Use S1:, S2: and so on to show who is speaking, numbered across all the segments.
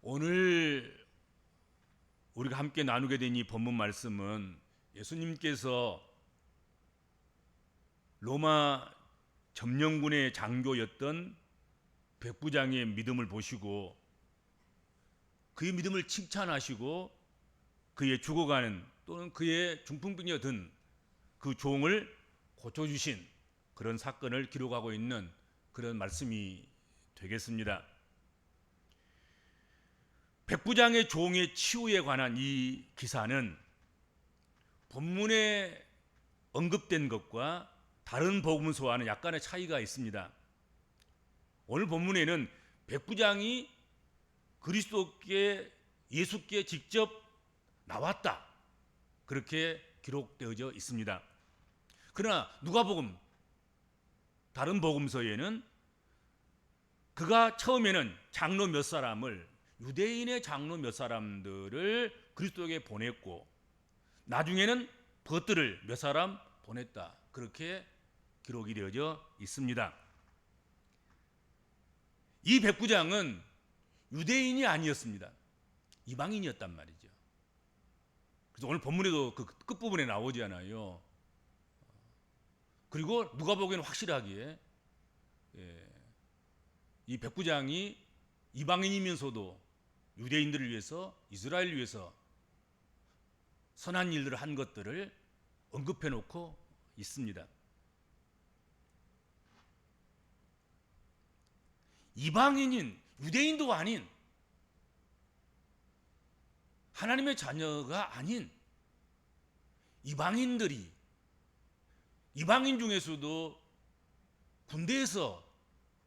S1: 오늘 우리가 함께 나누게 된 이 본문 말씀은 예수님께서 로마 점령군의 장교였던 백부장의 믿음을 보시고 그의 믿음을 칭찬하시고 그의 죽어가는 또는 그의 중풍병에 든 그 종을 고쳐주신 그런 사건을 기록하고 있는 그런 말씀이 되겠습니다. 백부장의 종의 치유에 관한 이 기사는 본문에 언급된 것과 다른 복음서와는 약간의 차이가 있습니다. 오늘 본문에는 백부장이 그리스도께 예수께 직접 나왔다 그렇게 기록되어져 있습니다. 그러나 누가복음 다른 복음서에는 그가 처음에는 장로 몇 사람을 유대인의 장로 몇 사람들을 그리스도에게 보냈고 나중에는 벗들을 몇 사람 보냈다 그렇게 기록이 되어져 있습니다. 이 백부장은 유대인이 아니었습니다. 이방인이었단 말이죠. 그래서 오늘 본문에도 그 끝부분에 나오잖아요. 그리고 누가복음에는 확실하게 이 백부장이 이방인이면서도 유대인들을 위해서 이스라엘을 위해서 선한 일들을 한 것들을 언급해 놓고 있습니다. 이방인인 유대인도 아닌 하나님의 자녀가 아닌 이방인들이 이방인 중에서도 군대에서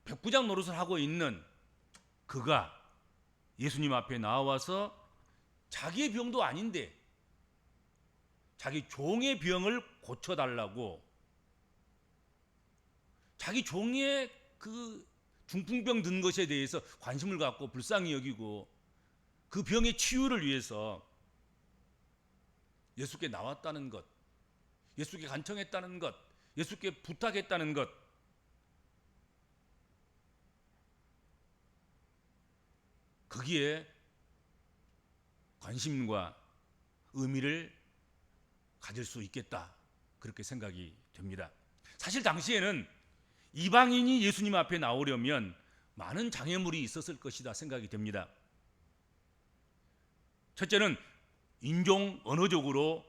S1: 백부장 노릇을 하고 있는 그가 예수님 앞에 나와서 자기의 병도 아닌데 자기 종의 병을 고쳐달라고 자기 종의 그 중풍병 든 것에 대해서 관심을 갖고 불쌍히 여기고 그 병의 치유를 위해서 예수께 나왔다는 것, 예수께 간청했다는 것, 예수께 부탁했다는 것, 거기에 관심과 의미를 가질 수 있겠다 그렇게 생각이 됩니다. 사실 당시에는 이방인이 예수님 앞에 나오려면 많은 장애물이 있었을 것이다 생각이 됩니다. 첫째는 인종 언어적으로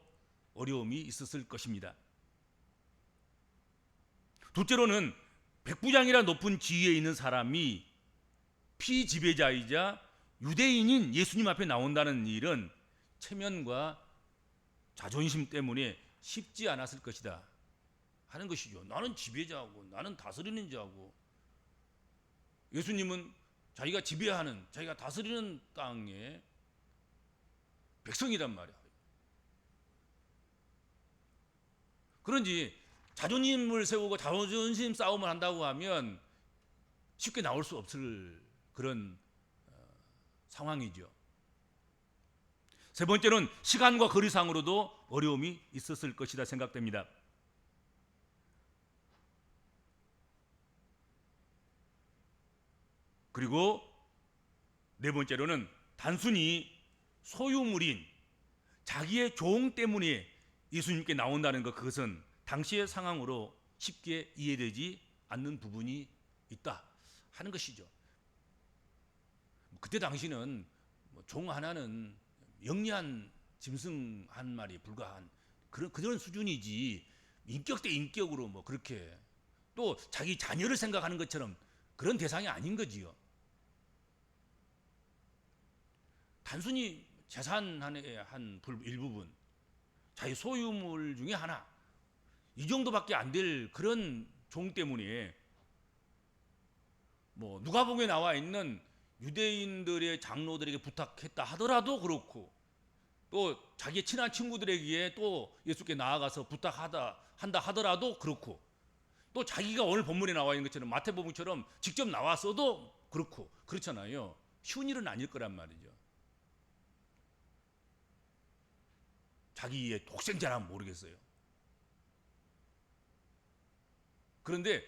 S1: 어려움이 있었을 것입니다. 둘째로는 백부장이라 높은 지위에 있는 사람이 피지배자이자 유대인인 예수님 앞에 나온다는 일은 체면과 자존심 때문에 쉽지 않았을 것이다 하는 것이죠. 나는 지배자하고 나는 다스리는 자고 예수님은 자기가 지배하는 자기가 다스리는 땅의 백성이란 말이야. 그런지 자존심을 세우고 자존심 싸움을 한다고 하면 쉽게 나올 수 없을 그런 상황이죠. 세 번째는 시간과 거리상으로도 어려움이 있었을 것이다 생각됩니다. 그리고 네 번째로는 단순히 소유물인 자기의 종 때문에 예수님께 나온다는 것, 그것은 당시의 상황으로 쉽게 이해되지 않는 부분이 있다 하는 것이죠. 그때 당시는 종 하나는 영리한 짐승 한 마리에 불과한 그런 수준이지 인격 대 인격으로 뭐 그렇게 또 자기 자녀를 생각하는 것처럼 그런 대상이 아닌 거지요. 단순히 재산의 한 일부분, 자기 소유물 중에 하나, 이 정도밖에 안 될 그런 종 때문에 뭐 누가복음에 나와 있는 유대인들의 장로들에게 부탁했다 하더라도 그렇고 또 자기의 친한 친구들에게 또 예수께 나아가서 부탁한다 하더라도 그렇고 또 자기가 오늘 본문에 나와 있는 것처럼 마태복음처럼 직접 나왔어도 그렇고 그렇잖아요. 쉬운 일은 아닐 거란 말이죠. 자기의 독생자라면 모르겠어요. 그런데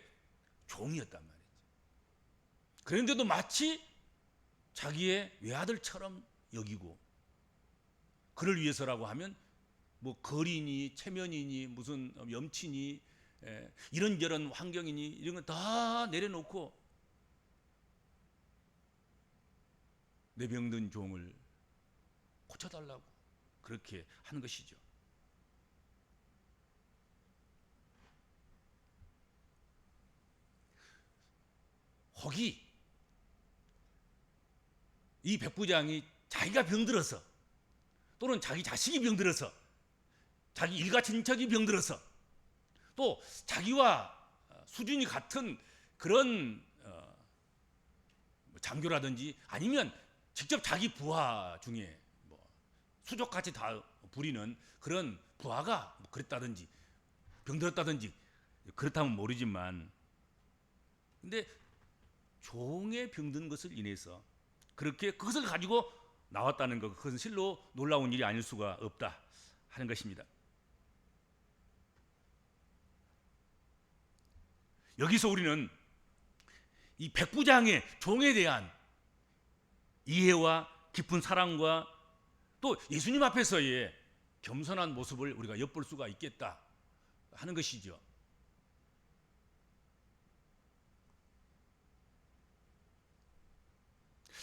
S1: 종이었단 말이죠. 그런데도 마치 자기의 외아들처럼 여기고, 그를 위해서라고 하면 뭐 거리니 체면이니 무슨 염치니 이런저런 환경이니 이런 거 다 내려놓고 내 병든 종을 고쳐달라고 그렇게 하는 것이죠. 혹이 이 백부장이 자기가 병들어서 또는 자기 자식이 병들어서 자기 일가 친척이 병들어서 또 자기와 수준이 같은 그런 장교라든지 아니면 직접 자기 부하 중에 뭐 수족같이 다 부리는 그런 부하가 뭐 그랬다든지 병들었다든지 그렇다면 모르지만, 근데 종의 병든 것을 인해서 그렇게 그것을 가지고 나왔다는 것, 그것은 실로 놀라운 일이 아닐 수가 없다 하는 것입니다. 여기서 우리는 이 백부장의 종에 대한 이해와 깊은 사랑과 또 예수님 앞에서의 겸손한 모습을 우리가 엿볼 수가 있겠다 하는 것이죠.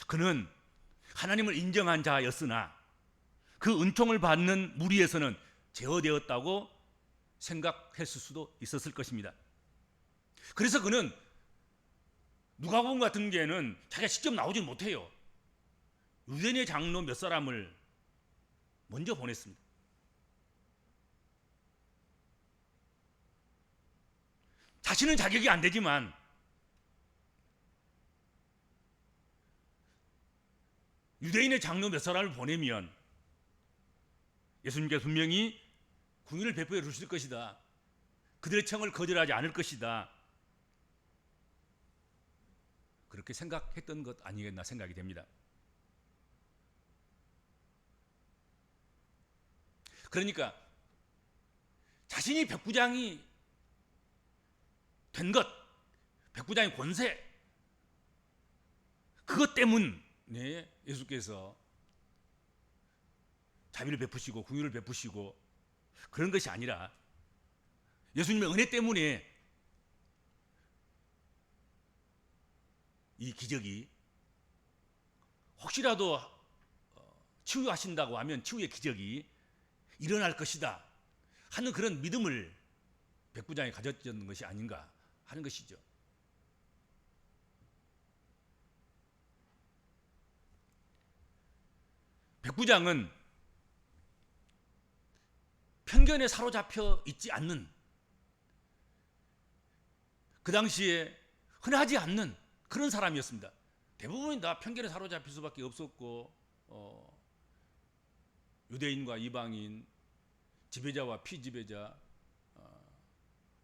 S1: 그는 하나님을 인정한 자였으나 그 은총을 받는 무리에서는 제어되었다고 생각했을 수도 있었을 것입니다. 그래서 그는 누가복음 같은 게는 자기가 직접 나오지 못해요. 유대인의 장로 몇 사람을 먼저 보냈습니다. 자신은 자격이 안 되지만 유대인의 장로 몇 사람을 보내면 예수님께서 분명히 궁유를 베풀어 주실 것이다, 그들의 청을 거절하지 않을 것이다, 그렇게 생각했던 것 아니겠나 생각이 됩니다. 그러니까 자신이 백부장이 된 것, 백부장의 권세, 그것 때문에 예수께서 자비를 베푸시고 긍휼을 베푸시고 그런 것이 아니라 예수님의 은혜 때문에 이 기적이 혹시라도 치유하신다고 하면 치유의 기적이 일어날 것이다 하는 그런 믿음을 백부장이 가졌던 것이 아닌가 하는 것이죠. 백부장은 편견에 사로잡혀 있지 않는, 그 당시에 흔하지 않는 그런 사람이었습니다. 대부분이 다 편견에 사로잡힐 수밖에 없었고 유대인과 이방인, 지배자와 피지배자,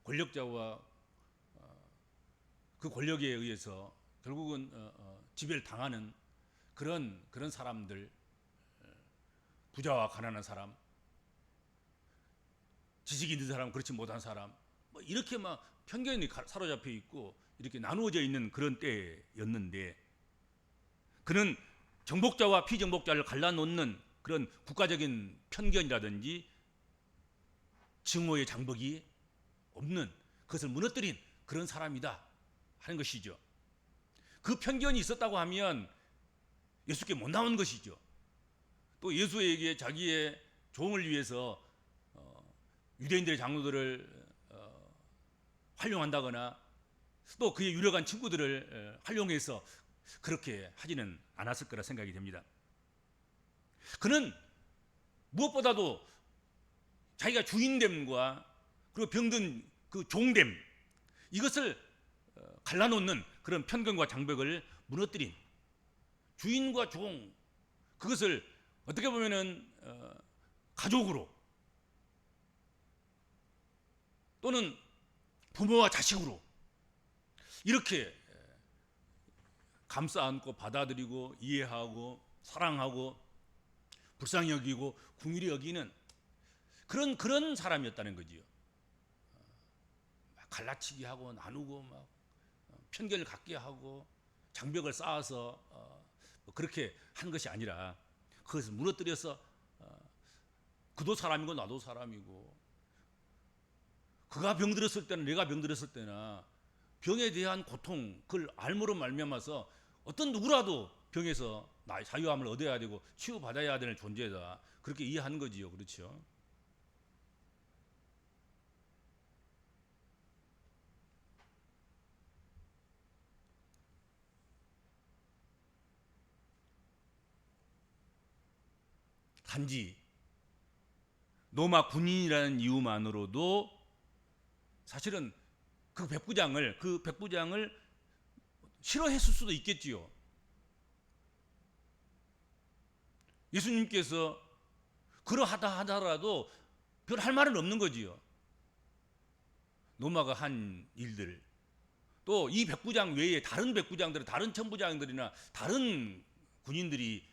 S1: 권력자와 그 권력에 의해서 결국은 지배를 당하는 그런 사람들, 부자와 가난한 사람, 지식이 있는 사람, 그렇지 못한 사람, 뭐 이렇게 막 편견이 사로잡혀 있고 이렇게 나누어져 있는 그런 때였는데, 그는 정복자와 피정복자를 갈라놓는 그런 국가적인 편견이라든지 증오의 장벽이 없는, 그것을 무너뜨린 그런 사람이다 하는 것이죠. 그 편견이 있었다고 하면 예수께 못 나온 것이죠. 또 예수에게 자기의 종을 위해서 유대인들의 장로들을 활용한다거나 또 그의 유력한 친구들을 활용해서 그렇게 하지는 않았을 거라 생각이 됩니다. 그는 무엇보다도 자기가 주인됨과 그리고 병든 그 종됨, 이것을 갈라놓는 그런 편견과 장벽을 무너뜨린 주인과 종, 그것을 어떻게 보면은 가족으로 또는 부모와 자식으로 이렇게 감싸 안고 받아들이고 이해하고 사랑하고 불쌍히 여기고 긍휼히 여기는 그런 사람이었다는 거지요. 갈라치기 하고 나누고 막 편견을 갖게 하고 장벽을 쌓아서 그렇게 한 것이 아니라 그것을 무너뜨려서 그도 사람이고 나도 사람이고 그가 병들었을 때는 내가 병들었을 때나 병에 대한 고통 그걸 알므로 말미암아서 어떤 누구라도 병에서 나의 자유함을 얻어야 되고 치유받아야 되는 존재다. 그렇게 이해하는 거지요. 그렇죠? 단지 로마 군인이라는 이유만으로도 사실은 그 백부장을 싫어했을 수도 있겠지요. 예수님께서 그러하다 하더라도 별 할 말은 없는 거지요. 로마가 한 일들, 또 이 백부장 외에 다른 백부장들은, 다른 천부장들이나 다른 군인들이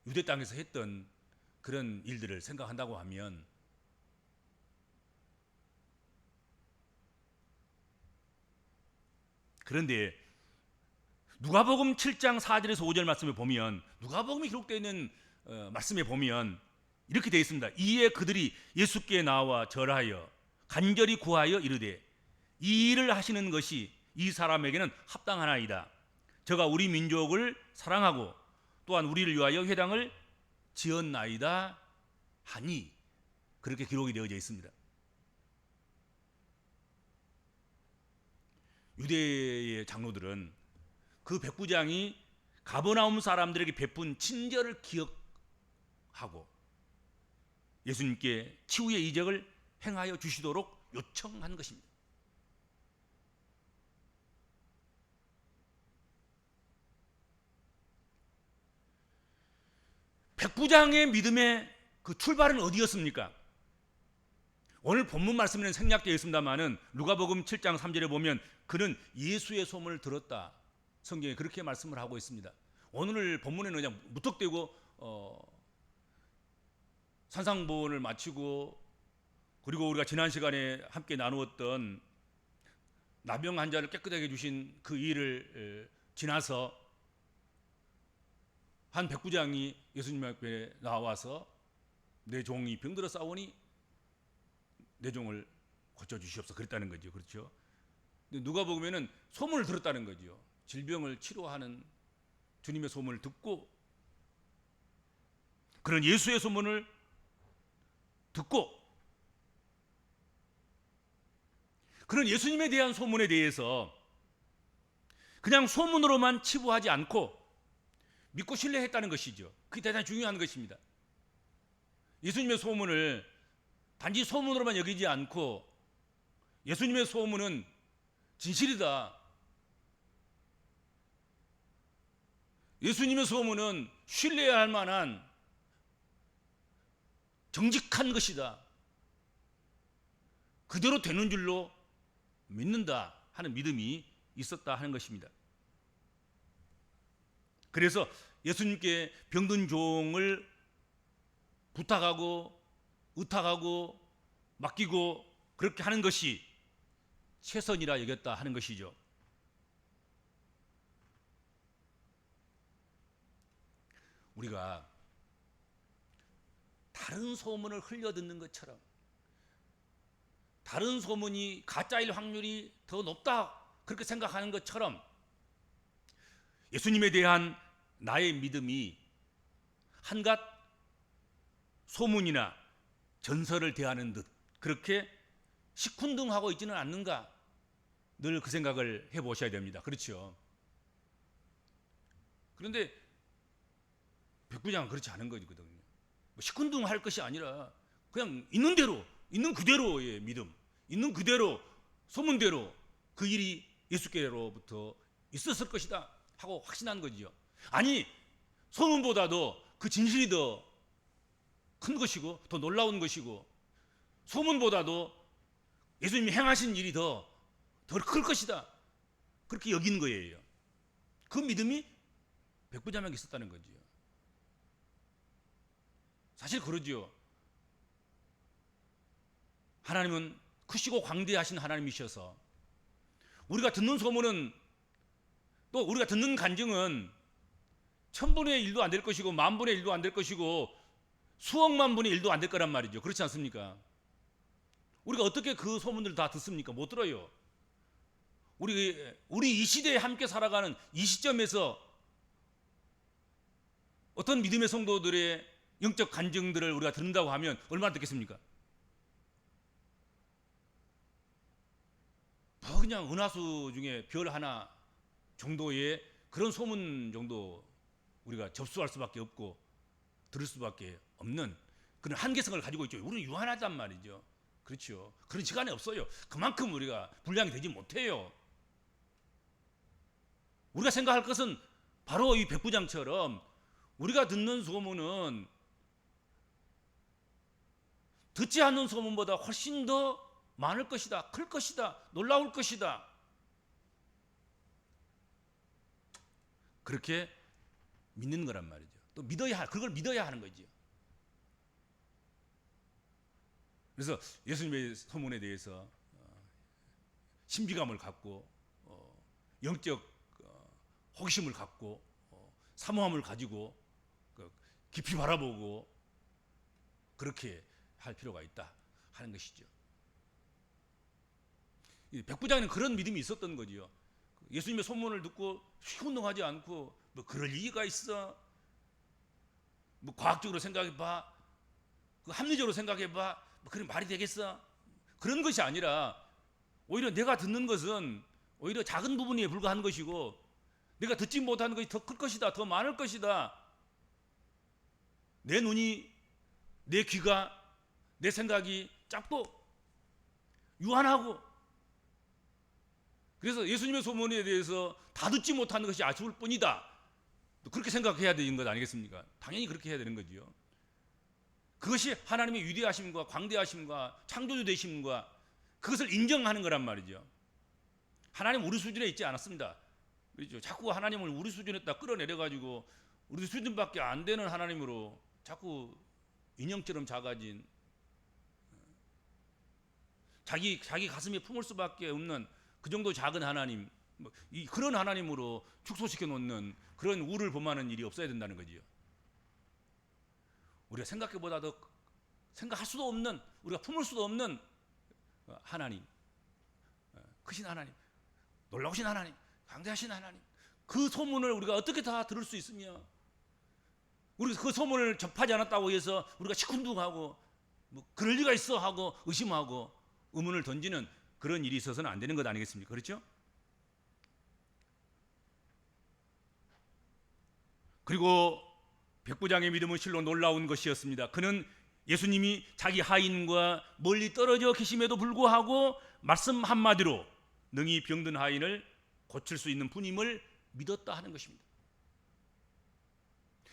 S1: 유대 땅에서 했던 그런 일들을 생각한다고 하면 그런데 누가복음 7장 4절에서 5절 말씀에 보면 누가복음이 기록되어 있는 말씀에 보면 이렇게 되어 있습니다. 이에 그들이 예수께 나와 절하여 간절히 구하여 이르되 이 일을 하시는 것이 이 사람에게는 합당하나이다. 저가 우리 민족을 사랑하고 또한 우리를 위하여 회당을 지었나이다 하니 그렇게 기록이 되어져 있습니다. 유대의 장로들은 그 백부장이 가버나움 사람들에게 베푼 친절을 기억하고 예수님께 치유의 이적을 행하여 주시도록 요청한 것입니다. 백부장의 믿음의 그 출발은 어디였습니까? 오늘 본문 말씀에는 생략되어 있습니다만은 누가복음 7장 3절에 보면 그는 예수의 소문을 들었다. 성경에 그렇게 말씀을 하고 있습니다. 오늘 본문에는 그냥 무턱대고 산상보원을 마치고 그리고 우리가 지난 시간에 함께 나누었던 나병 환자를 깨끗하게 해주신 그 일을 지나서 한 백부장이 예수님 앞에 나와서 내 종이 병들어 싸우니 내 종을 고쳐주시옵소서 그랬다는 거죠. 그렇죠? 누가 보면은 소문을 들었다는 거죠. 질병을 치료하는 주님의 소문을 듣고 그런 예수의 소문을 듣고 그런 예수님에 대한 소문에 대해서 그냥 소문으로만 치부하지 않고 믿고 신뢰했다는 것이죠. 그게 대단히 중요한 것입니다. 예수님의 소문을 단지 소문으로만 여기지 않고 예수님의 소문은 진실이다. 예수님의 소문은 신뢰해야 할 만한 정직한 것이다. 그대로 되는 줄로 믿는다 하는 믿음이 있었다 하는 것입니다. 그래서 예수님께 병든 종을 부탁하고 의탁하고 맡기고 그렇게 하는 것이 최선이라 여겼다 하는 것이죠. 우리가 다른 소문을 흘려듣는 것처럼 다른 소문이 가짜일 확률이 더 높다 그렇게 생각하는 것처럼 예수님에 대한 나의 믿음이 한갓 소문이나 전설을 대하는 듯 그렇게 시큰둥하고 있지는 않는가 늘 그 생각을 해보셔야 됩니다. 그렇죠? 그런데 백부장은 그렇지 않은 거거든요. 시큰둥할 것이 아니라 그냥 있는 대로 있는 그대로의 믿음 있는 그대로 소문대로 그 일이 예수께로부터 있었을 것이다 하고 확신한 거지요. 아니 소문보다도 그 진실이 더 큰 것이고 더 놀라운 것이고 소문보다도 예수님이 행하신 일이 더 클 것이다 그렇게 여긴 거예요. 그 믿음이 백부장에게 있었다는 거지요. 사실 그러지요. 하나님은 크시고 광대하신 하나님이셔서 우리가 듣는 소문은 또 우리가 듣는 간증은 천분의 1도 안 될 것이고 만분의 1도 안 될 것이고 수억만 분의 1도 안 될 거란 말이죠. 그렇지 않습니까? 우리가 어떻게 그 소문들을 다 듣습니까? 못 들어요. 우리 이 시대에 함께 살아가는 이 시점에서 어떤 믿음의 성도들의 영적 간증들을 우리가 듣는다고 하면 얼마나 듣겠습니까? 뭐 그냥 은하수 중에 별 하나 정도의 그런 소문 정도 우리가 접수할 수밖에 없고 들을 수밖에 없는 그런 한계성을 가지고 있죠. 우리는 유한하단 말이죠. 그렇죠. 그런 시간이 없어요. 그만큼 우리가 분량이 되지 못해요. 우리가 생각할 것은 바로 이 백부장처럼 우리가 듣는 소문은 듣지 않는 소문보다 훨씬 더 많을 것이다, 클 것이다, 놀라울 것이다. 그렇게 믿는 거란 말이죠. 또 그걸 믿어야 하는 거죠. 그래서 예수님의 소문에 대해서 신비감을 갖고 영적 호기심을 갖고 사모함을 가지고 깊이 바라보고 그렇게 할 필요가 있다 하는 것이죠. 백부장에는 그런 믿음이 있었던 거지요. 예수님의 소문을 듣고 휘운동하지 않고 뭐 그럴 리가 있어, 뭐 과학적으로 생각해봐, 합리적으로 생각해봐, 뭐 그런 말이 되겠어, 그런 것이 아니라 오히려 내가 듣는 것은 오히려 작은 부분에 불과한 것이고 내가 듣지 못하는 것이 더 클 것이다, 더 많을 것이다. 내 눈이, 내 귀가, 내 생각이 작고 유한하고, 그래서 예수님의 소문에 대해서 다 듣지 못하는 것이 아쉬울 뿐이다, 그렇게 생각해야 되는 것 아니겠습니까? 당연히 그렇게 해야 되는 거죠. 그것이 하나님의 위대하심과 광대하심과 창조주 되심과 그것을 인정하는 거란 말이죠. 하나님 우리 수준에 있지 않았습니다. 그렇죠? 자꾸 하나님을 우리 수준에다 끌어내려가지고 우리 수준밖에 안 되는 하나님으로 자꾸 인형처럼 작아진, 자기 가슴에 품을 수밖에 없는 그 정도 작은 하나님, 그런 하나님으로 축소시켜 놓는 그런 우를 범하는 일이 없어야 된다는 거지요. 우리가 생각해보다도 생각할 수도 없는, 우리가 품을 수도 없는 하나님, 크신 하나님, 놀라우신 하나님, 강대하신 하나님, 그 소문을 우리가 어떻게 다 들을 수 있으며, 우리가 그 소문을 접하지 않았다고 해서 우리가 시큰둥하고 뭐 그럴 리가 있어 하고 의심하고 의문을 던지는 그런 일이 있어서는 안 되는 것 아니겠습니까? 그렇죠? 그리고 백부장의 믿음은 실로 놀라운 것이었습니다. 그는 예수님이 자기 하인과 멀리 떨어져 계심에도 불구하고 말씀 한마디로 능히 병든 하인을 고칠 수 있는 분임을 믿었다 하는 것입니다.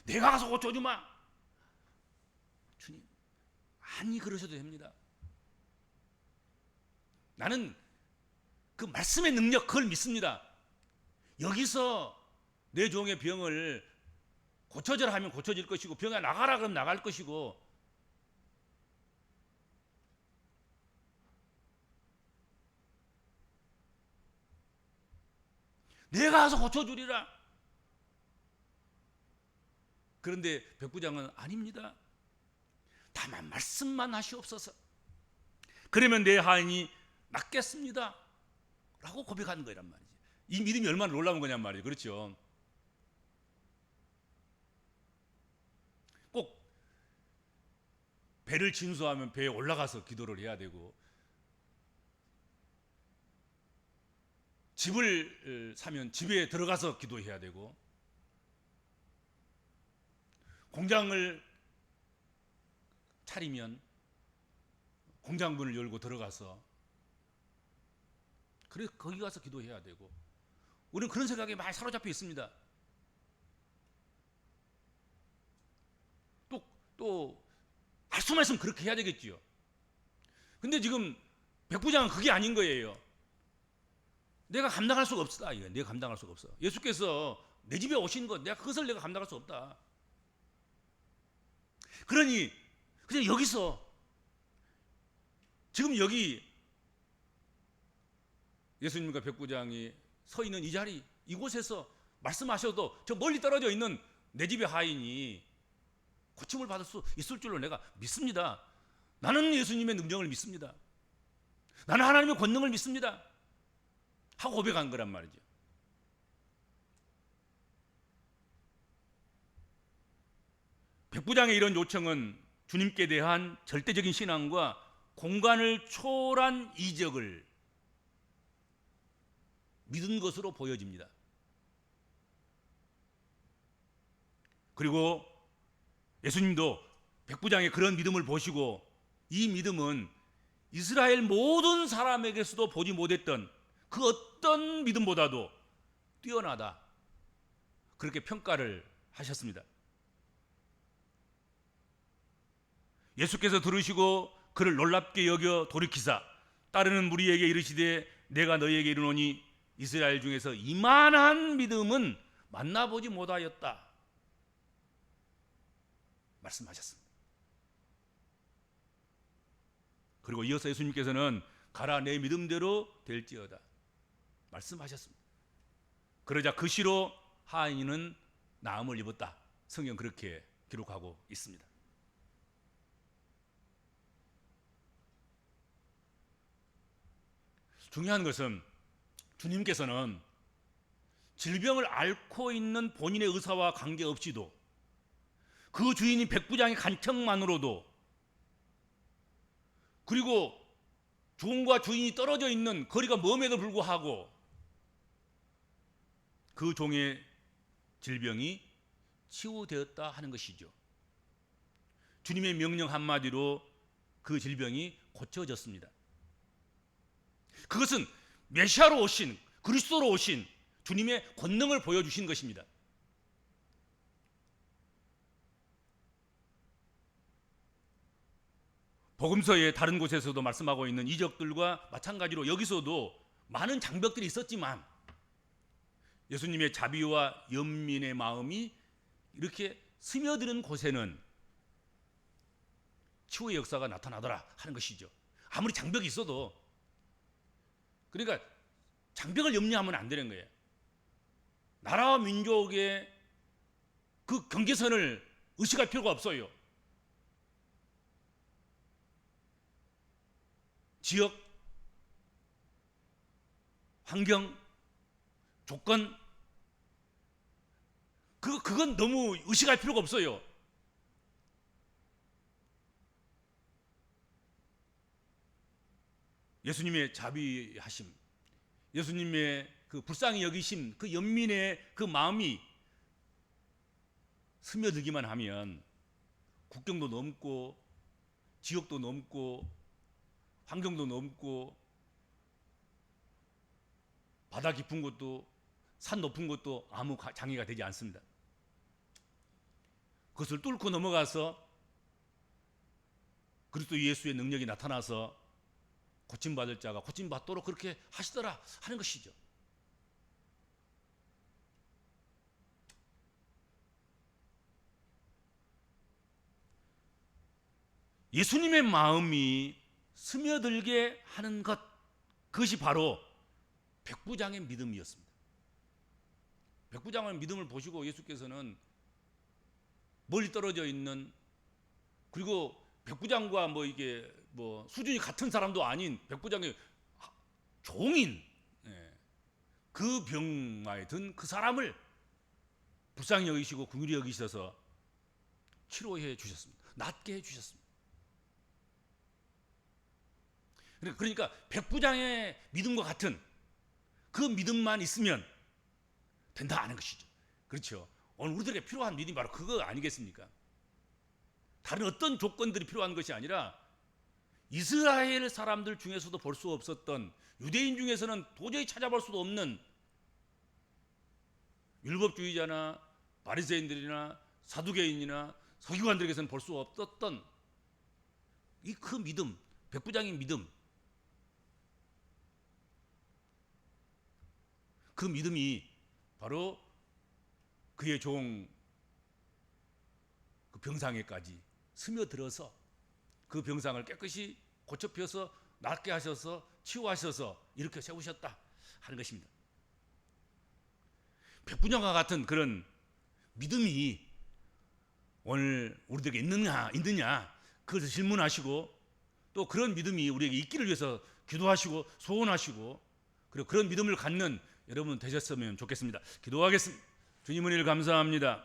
S1: 내가 가서 고쳐주마. 주님, 아니 그러셔도 됩니다. 나는 그 말씀의 능력, 그걸 믿습니다. 여기서 내 종의 병을 고쳐져라 하면 고쳐질 것이고, 병에 나가라 그러면 나갈 것이고, 내가 가서 고쳐주리라. 그런데 백부장은 아닙니다. 다만 말씀만 하시옵소서. 그러면 내 하인이 낫겠습니다 라고 고백하는 거란 말이죠. 이 믿음이 얼마나 놀라운 거냔 말이에요. 그렇죠? 꼭 배를 진수하면 배에 올라가서 기도를 해야 되고, 집을 사면 집에 들어가서 기도해야 되고, 공장을 차리면 공장 문을 열고 들어가서 그래 거기 가서 기도해야 되고, 우리는 그런 생각에 많이 사로잡혀 있습니다. 또 할 수만 있으면 그렇게 해야 되겠지요. 근데 지금 백부장은 그게 아닌 거예요. 내가 감당할 수가 없다. 이거 내가 감당할 수가 없어. 예수께서 내 집에 오신 것, 그것을 내가 감당할 수 없다. 그러니 그냥 여기서, 지금 여기 예수님과 백부장이 서 있는 이 자리, 이곳에서 말씀하셔도 저 멀리 떨어져 있는 내 집의 하인이 고침을 받을 수 있을 줄로 내가 믿습니다. 나는 예수님의 능력을 믿습니다. 나는 하나님의 권능을 믿습니다. 하고 고백한 거란 말이죠. 백부장의 이런 요청은 주님께 대한 절대적인 신앙과 공간을 초월한 이적을 믿은 것으로 보여집니다. 그리고 예수님도 백부장의 그런 믿음을 보시고 이 믿음은 이스라엘 모든 사람에게서도 보지 못했던 그 어떤 믿음보다도 뛰어나다, 그렇게 평가를 하셨습니다. 예수께서 들으시고 그를 놀랍게 여겨 돌이키사 따르는 무리에게 이르시되 내가 너희에게 이르노니 이스라엘 중에서 이만한 믿음은 만나보지 못하였다 말씀하셨습니다. 그리고 이어서 예수님께서는 가라 내 믿음대로 될지어다 말씀하셨습니다. 그러자 그 시로 하인은 나음을 입었다. 성경 그렇게 기록하고 있습니다. 중요한 것은 주님께서는 질병을 앓고 있는 본인의 의사와 관계없이도 그 주인인 백부장의 간청만으로도 그리고 종과 주인이 떨어져 있는 거리가 먼에도 불구하고 그 종의 질병이 치유되었다 하는 것이죠. 주님의 명령 한마디로 그 질병이 고쳐졌습니다. 그것은 메시아로 오신 그리스도로 오신 주님의 권능을 보여주신 것입니다. 복음서의 다른 곳에서도 말씀하고 있는 이적들과 마찬가지로 여기서도 많은 장벽들이 있었지만 예수님의 자비와 연민의 마음이 이렇게 스며드는 곳에는 치유의 역사가 나타나더라 하는 것이죠. 아무리 장벽이 있어도, 그러니까 장벽을 염려하면 안 되는 거예요. 나라와 민족의 그 경계선을 의식할 필요가 없어요. 지역, 환경, 조건, 그건 너무 의식할 필요가 없어요. 예수님의 자비하심, 예수님의 그 불쌍히 여기심, 그 연민의 그 마음이 스며들기만 하면 국경도 넘고 지역도 넘고 환경도 넘고 바다 깊은 곳도 산 높은 곳도 아무 장애가 되지 않습니다. 그것을 뚫고 넘어가서 그리스도 예수의 능력이 나타나서 고침받을 자가 고침받도록 그렇게 하시더라 하는 것이죠. 예수님의 마음이 스며들게 하는 것, 그것이 바로 백부장의 믿음이었습니다. 백부장의 믿음을 보시고 예수께서는 멀리 떨어져 있는, 그리고 백부장과 이게 수준이 같은 사람도 아닌 백부장의 종인, 그 병마에 든 그 사람을 불쌍히 여기시고 긍휼히 여기셔서 치료해 주셨습니다. 낫게 해 주셨습니다. 그러니까 백부장의 믿음과 같은 그 믿음만 있으면 된다 하는 것이죠. 그렇죠. 오늘 우리들에게 필요한 믿음이 바로 그거 아니겠습니까? 다른 어떤 조건들이 필요한 것이 아니라 이스라엘 사람들 중에서도 볼 수 없었던, 유대인 중에서는 도저히 찾아볼 수도 없는 율법주의자나 바리새인들이나 사두개인이나 서기관들에게서는 볼 수 없었던 이 그 믿음, 백부장의 믿음, 그 믿음이 바로 그의 종 그 병상에까지 스며들어서 그 병상을 깨끗이 고쳐 펴서 낫게 하셔서 치유하셔서 이렇게 세우셨다 하는 것입니다. 백부장과 같은 그런 믿음이 오늘 우리들에게 있느냐 그것을 질문하시고, 또 그런 믿음이 우리에게 있기를 위해서 기도하시고 소원하시고, 그리고 그런 믿음을 갖는 여러분 되셨으면 좋겠습니다. 기도하겠습니다. 주님 은혜를 감사합니다.